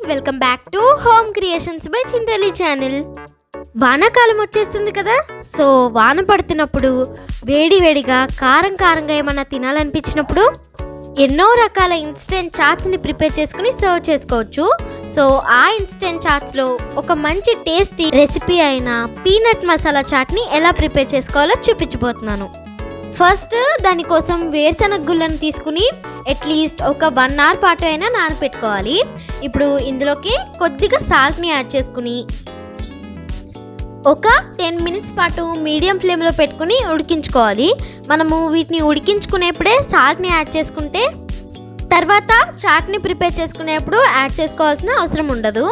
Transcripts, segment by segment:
Welcome back to Home Creations by Chintali channel. వానాకాలం వచ్చేస్తుంది కదా, సో వాన పడుతున్నప్పుడు వేడివేడిగా కారంగా ఏమన్నా తినాలనిపించినప్పుడు ఎన్నో రకాల ఇన్స్టెంట్ చాట్స్ని ప్రిపేర్ చేసుకుని సర్వ్ చేసుకోవచ్చు. సో ఆ ఇన్స్టెంట్ చాట్స్లో ఒక మంచి టేస్టీ రెసిపీ అయిన పీనట్ మసాలా చాట్ని ఎలా ప్రిపేర్ చేసుకోవాలో చూపించబోతున్నాను. ఫస్ట్ దానికోసం వేరుశనగ గుళ్ళను తీసుకుని అట్లీస్ట్ ఒక 1 అవర్ పాటు అయినా నానపెట్టుకోవాలి. ఇప్పుడు ఇందులోకి కొద్దిగా సాల్ట్ని యాడ్ చేసుకుని ఒక 10 మినిట్స్ పాటు మీడియం ఫ్లేమ్లో పెట్టుకుని ఉడికించుకోవాలి. మనము వీటిని ఉడికించుకునేప్పుడే సాల్ట్ని యాడ్ చేసుకుంటే తర్వాత చాట్ని ప్రిపేర్ చేసుకునేప్పుడు యాడ్ చేసుకోవాల్సిన అవసరం ఉండదు.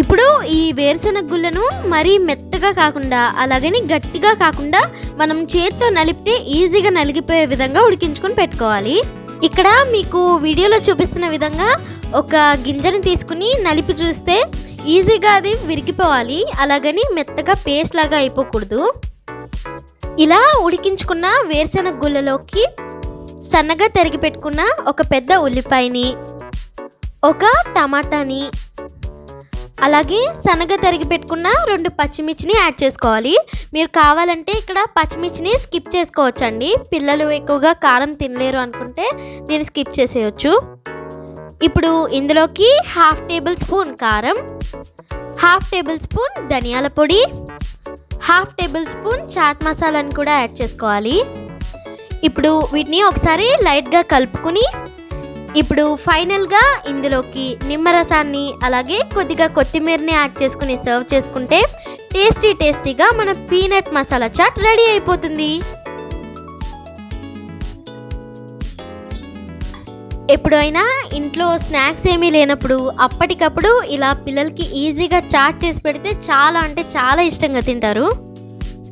ఇప్పుడు ఈ వేరుశనగ గుళ్ళను మరీ మెత్తగా కాకుండా అలాగని గట్టిగా కాకుండా మనం చేత్తో నలిపితే ఈజీగా నలిగిపోయే విధంగా ఉడికించుకొని పెట్టుకోవాలి. ఇక్కడ మీకు వీడియోలో చూపిస్తున్న విధంగా ఒక గింజని తీసుకుని నలిపి చూస్తే ఈజీగా అది విరిగిపోవాలి, అలాగని మెత్తగా పేస్ట్ లాగా అయిపోకూడదు. ఇలా ఉడికించుకున్న వేరుశనగ గుళ్ళలోకి సన్నగా తరిగి పెట్టుకున్న ఒక పెద్ద ఉల్లిపాయని, ఒక టమాటాని, అలాగే సన్నగా తరిగి పెట్టుకున్న 2 పచ్చిమిర్చిని యాడ్ చేసుకోవాలి. మీరు కావాలంటే ఇక్కడ పచ్చిమిర్చిని స్కిప్ చేసుకోవచ్చండి. పిల్లలు ఎక్కువగా కారం తినలేరు అనుకుంటే దీన్ని స్కిప్ చేసేయచ్చు. ఇప్పుడు ఇందులోకి 1/2 టేబుల్ స్పూన్ కారం, 1/2 టేబుల్ స్పూన్ ధనియాల పొడి, 1/2 టేబుల్ స్పూన్ చాట్ మసాలాని కూడా యాడ్ చేసుకోవాలి. ఇప్పుడు వీటిని ఒకసారి లైట్గా కలుపుకుని ఇప్పుడు ఫైనల్గా ఇందులోకి నిమ్మరసాన్ని అలాగే కొద్దిగా కొత్తిమీరని యాడ్ చేసుకుని సర్వ్ చేసుకుంటే టేస్టీగా మన పీనట్ మసాలా చాట్ రెడీ అయిపోతుంది. ఎప్పుడైనా ఇంట్లో స్నాక్స్ ఏమీ లేనప్పుడు అప్పటికప్పుడు ఇలా పిల్లలకి ఈజీగా చాట్ చేసి పెడితే చాలా అంటే చాలా ఇష్టంగా తింటారు.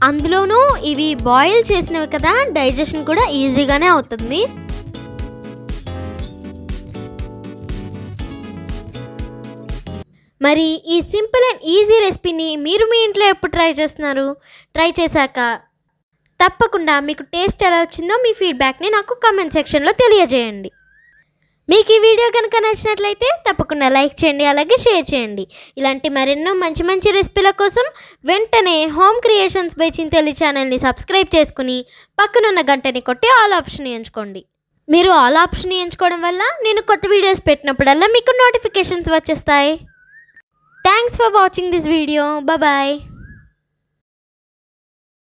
అందులోనూ ఇవి బాయిల్ చేసినవి కదా, డైజెషన్ కూడా ఈజీగానే అవుతుంది. మరి ఈ సింపుల్ అండ్ ఈజీ రెసిపీని మీరు మీ ఇంట్లో ఎప్పుడు ట్రై చేస్తున్నారు? ట్రై చేశాక తప్పకుండా మీకు టేస్ట్ ఎలా వచ్చిందో మీ ఫీడ్బ్యాక్ని నాకు కామెంట్ సెక్షన్లో తెలియజేయండి. మీకు ఈ వీడియో కనుక నచ్చినట్లయితే తప్పకుండా లైక్ చేయండి, అలాగే షేర్ చేయండి. ఇలాంటి మరెన్నో మంచి రెసిపీల కోసం వెంటనే హోమ్ క్రియేషన్స్ బై చింతలి ఛానల్ని సబ్స్క్రైబ్ చేసుకుని పక్కనున్న గంటని కొట్టి ఆల్ ఆప్షన్ ఎంచుకోండి. మీరు ఆల్ ఆప్షన్ ఎంచుకోవడం వల్ల నేను కొత్త వీడియోస్ పెట్టినప్పుడల్లా మీకు నోటిఫికేషన్స్ వచ్చేస్తాయి. Thanks for watching this video. Bye bye.